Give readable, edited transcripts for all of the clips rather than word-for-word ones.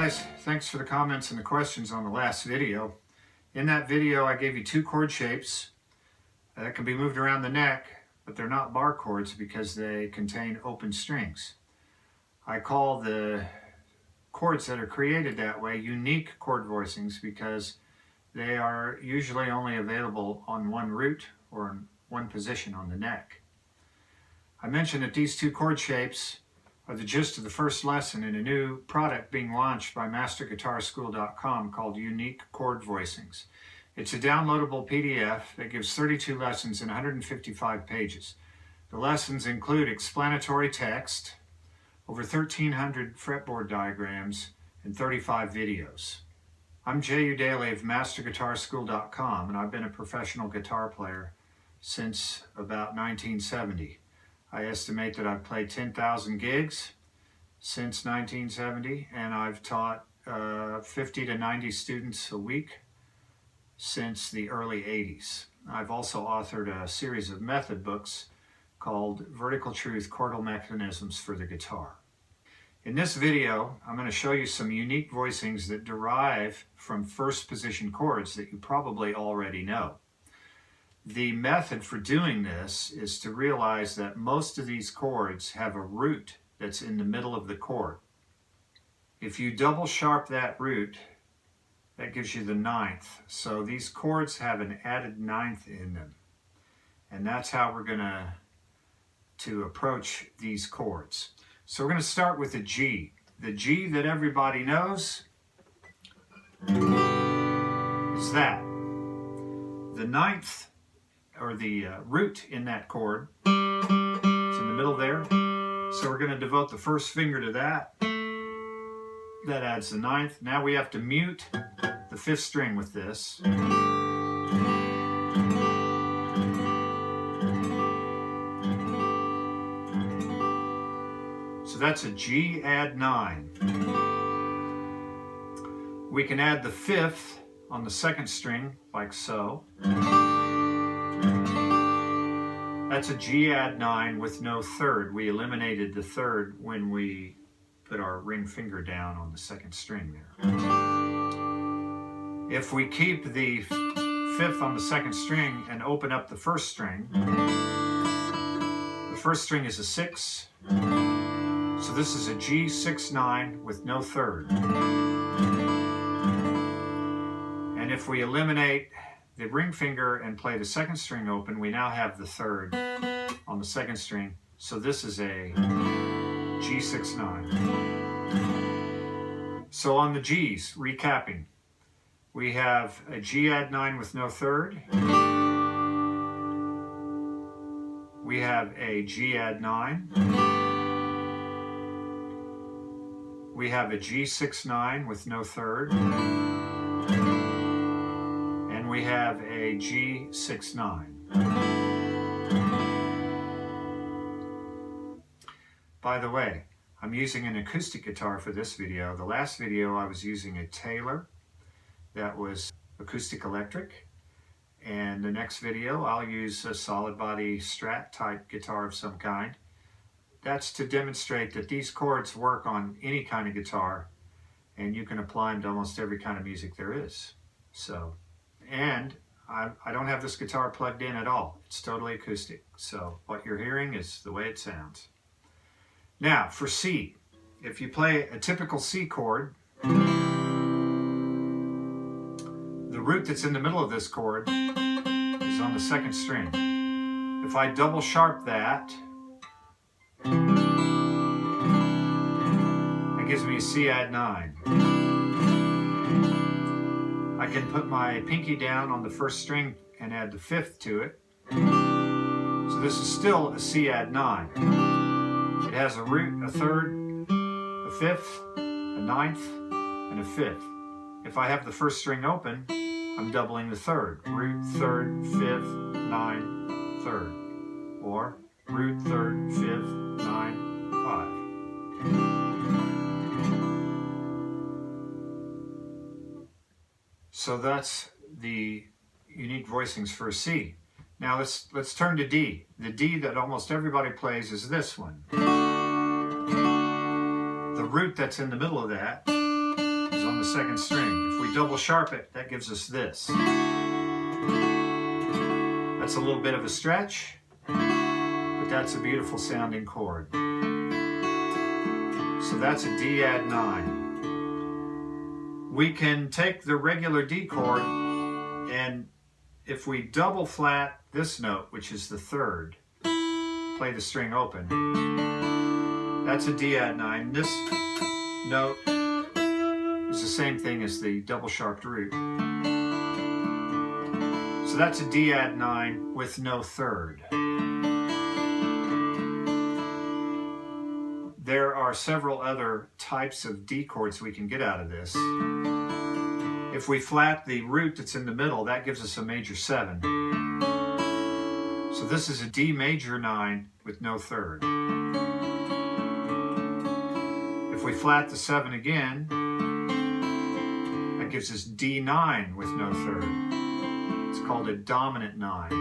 guys, thanks for the comments and the questions on the last video. In that video I gave you two chord shapes that can be moved around the neck, but they're not bar chords because they contain open strings. I call the chords that are created that way unique chord voicings because they are usually only available on one root or in one position on the neck. I mentioned that these two chord shapes are the gist of the first lesson in a new product being launched by MasterGuitarSchool.com called Unique Chord Voicings. It's a downloadable PDF that gives 32 lessons in 155 pages. The lessons include explanatory text, over 1,300 fretboard diagrams, and 35 videos. I'm Jay Daly of MasterGuitarSchool.com, and I've been a professional guitar player since about 1970. I estimate that I've played 10,000 gigs since 1970, and I've taught 50 to 90 students a week since the early 80s. I've also authored a series of method books called Vertical Truth Chordal Mechanisms for the Guitar. In this video, I'm going to show you some unique voicings that derive from first position chords that you probably already know. The method for doing this is to realize that most of these chords have a root that's in the middle of the chord. If you double sharp that root, that gives you the ninth. So these chords have an added ninth in them. And that's how we're going to approach these chords. So we're going to start with the G. The G that everybody knows is that. The ninth, or the root in that chord, it's in the middle there. So we're going to devote the first finger to that. That adds the ninth. Now we have to mute the fifth string with this. So that's a G add 9. We can add the fifth on the second string, like so. That's a G add 9 with no third. We eliminated the third when we put our ring finger down on the second string there. If we keep the fifth on the second string and open up the first string, the first string is a 6. So this is a G 6 9 with no third. And if we eliminate the ring finger and play the second string open, we now have the third on the second string. So this is a G 6 9. So on the G's, recapping, we have a G add 9 with no third. We have a G add 9. We have a G 6 9 with no third. And we have a G 6 9. By the way, I'm using an acoustic guitar for this video. The last video I was using a Taylor that was acoustic electric. And the next video I'll use a solid body Strat type guitar of some kind. That's to demonstrate that these chords work on any kind of guitar and you can apply them to almost every kind of music there is. So, and I don't have this guitar plugged in at all. It's totally acoustic. So what you're hearing is the way it sounds. Now for C, if you play a typical C chord, the root that's in the middle of this chord is on the second string. If I double sharp that, that gives me a C add 9. I can put my pinky down on the first string and add the fifth to it. So this is still a C add 9. It has a root, a third, a fifth, a ninth, and a fifth. If I have the first string open, I'm doubling the third. Root, third, fifth, 9, third. Or root, third, fifth, 9, 5. So that's the unique voicings for C. Now let's turn to D. The D that almost everybody plays is this one. The root that's in the middle of that on the second string. If we double sharp it, that gives us this. That's a little bit of a stretch, but that's a beautiful sounding chord. So that's a D add 9. We can take the regular D chord, and if we double flat this note, which is the third, play the string open, that's a D add 9. This note is the same thing as the double sharped root. So that's a D add 9 with no third. There are several other types of D chords we can get out of this. If we flat the root that's in the middle, that gives us a major 7. So this is a D major 9 with no third. If we flat the 7 again, that gives us D9 with no third. It's called a dominant 9.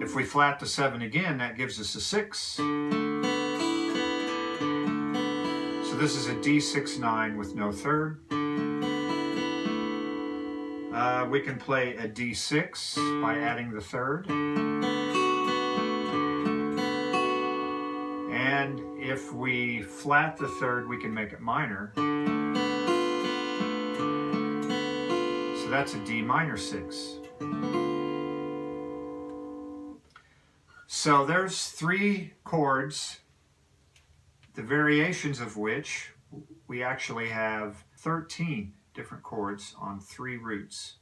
If we flat the 7 again, that gives us a 6. So this is a D6-9 with no third. We can play a D6 by adding the third. And if we flat the third, we can make it minor. So that's a D minor 6. So there's 3 chords, the variations of which we actually have 13 different chords on 3 roots.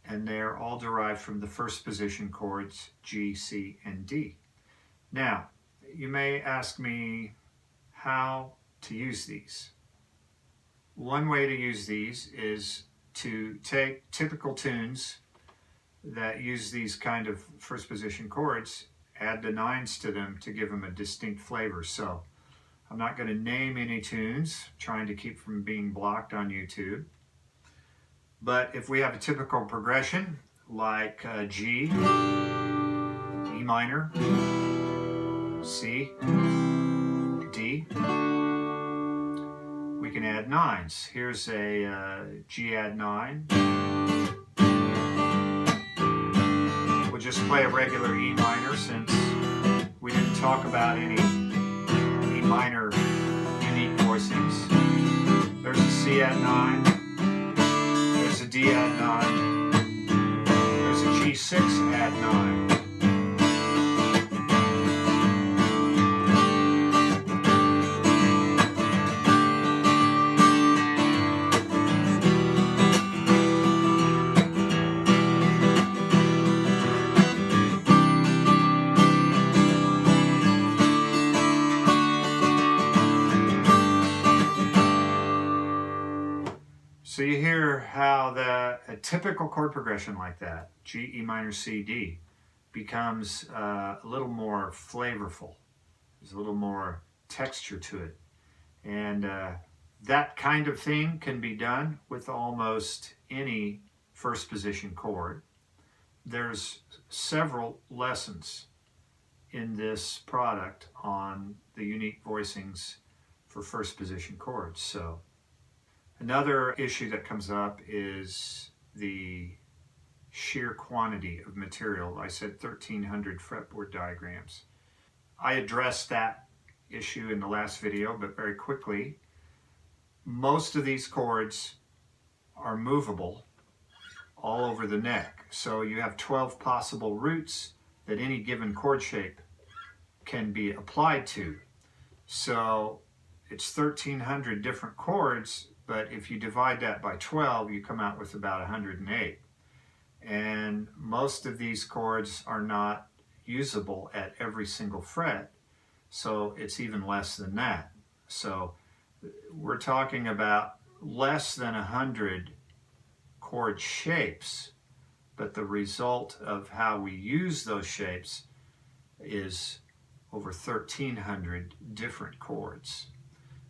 And they're all derived from the first position chords G, C, and D. Now, you may ask me how to use these. One way to use these is to take typical tunes that use these kind of first position chords, add the 9s to them to give them a distinct flavor. So I'm not going to name any tunes, trying to keep from being blocked on YouTube. But if we have a typical progression like G, E minor, C, D, we can add 9s. Here's a G add 9. We'll just play a regular E minor since we didn't talk about any E minor unique voicings. There's a C add 9. There's a D add 9. There's a G6 add 9. So you hear how a typical chord progression like that, G, E minor, C, D, becomes a little more flavorful. There's a little more texture to it. And that kind of thing can be done with almost any first position chord. There's several lessons in this product on the unique voicings for first position chords. So another issue that comes up is the sheer quantity of material. I said 1,300 fretboard diagrams. I addressed that issue in the last video, but very quickly. Most of these chords are movable all over the neck. So you have 12 possible roots that any given chord shape can be applied to. So it's 1,300 different chords, but if you divide that by 12, you come out with about 108. And most of these chords are not usable at every single fret, so it's even less than that. So we're talking about less than 100 chord shapes, but the result of how we use those shapes is over 1,300 different chords.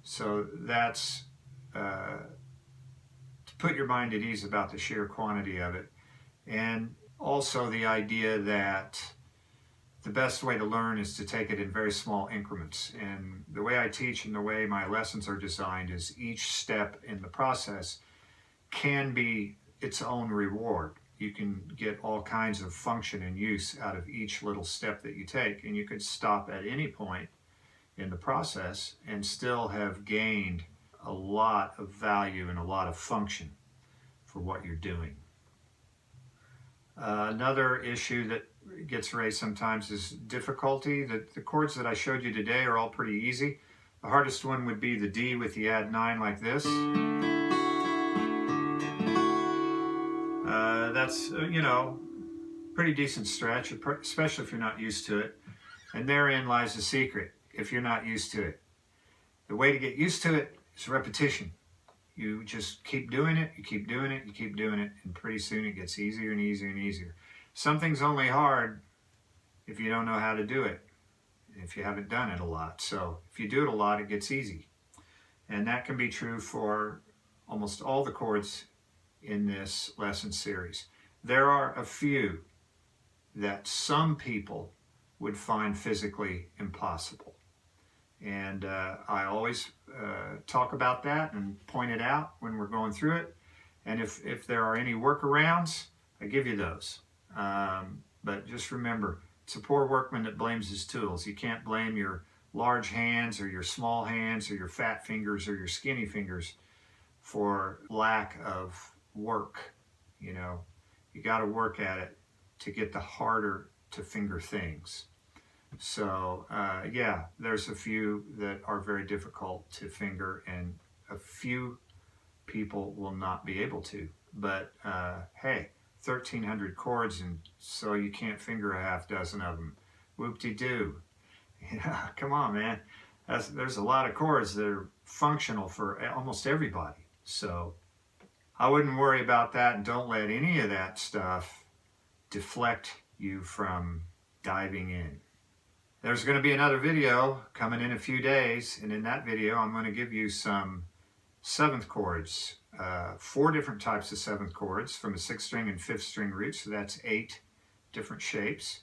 So that's to put your mind at ease about the sheer quantity of it, and also the idea that the best way to learn is to take it in very small increments. And the way I teach and the way my lessons are designed is each step in the process can be its own reward. You can get all kinds of function and use out of each little step that you take, and you could stop at any point in the process and still have gained a lot of value and a lot of function for what you're doing. Another issue that gets raised sometimes is difficulty. The chords that I showed you today are all pretty easy. The hardest one would be the D with the add 9 like this. That's, you know, pretty decent stretch, especially if you're not used to it. And therein lies the secret, if you're not used to it. The way to get used to it is repetition. You just keep doing it, you keep doing it, you keep doing it, and pretty soon it gets easier and easier and easier. Something's only hard if you don't know how to do it, if you haven't done it a lot. So if you do it a lot, it gets easy. And that can be true for almost all the chords in this lesson series. There are a few that some people would find physically impossible. And I always talk about that and point it out when we're going through it. And if there are any workarounds, I give you those. But just remember, it's a poor workman that blames his tools. You can't blame your large hands or your small hands or your fat fingers or your skinny fingers for lack of work. You know, you got to work at it to get the harder to finger things. So yeah, there's a few that are very difficult to finger, and a few people will not be able to. But hey, 1,300 chords, and so you can't finger a half dozen of them. Whoop-de-doo. Yeah, come on, man. There's a lot of chords that are functional for almost everybody. So I wouldn't worry about that, and don't let any of that stuff deflect you from diving in. There's going to be another video coming in a few days, and in that video I'm going to give you some 7th chords, 4 different types of 7th chords from the 6th string and 5th string roots, so that's 8 different shapes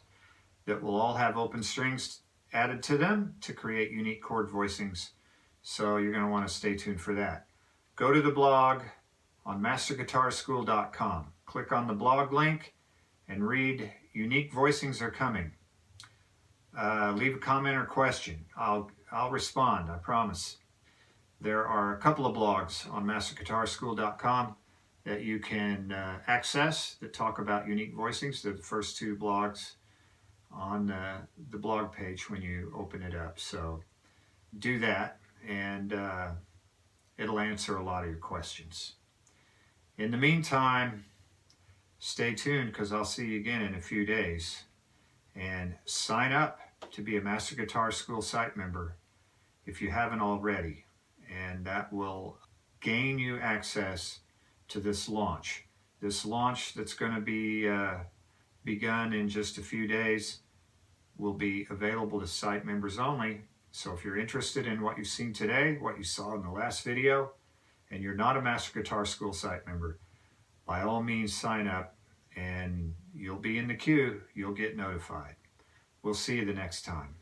that will all have open strings added to them to create unique chord voicings. So you're going to want to stay tuned for that. Go to the blog on masterguitarschool.com. Click on the blog link and read Unique Voicings Are Coming. Leave a comment or question. I'll respond, I promise. There are a couple of blogs on masterguitarschool.com that you can access that talk about unique voicings. They're the first 2 blogs on the blog page when you open it up. So do that, and it'll answer a lot of your questions. In the meantime, stay tuned, because I'll see you again in a few days. And sign up to be a Master Guitar School site member if you haven't already. And that will gain you access to this launch. This launch that's going to be begun in just a few days will be available to site members only. So if you're interested in what you've seen today, what you saw in the last video, and you're not a Master Guitar School site member, by all means sign up, and you'll be in the queue. You'll get notified. We'll see you the next time.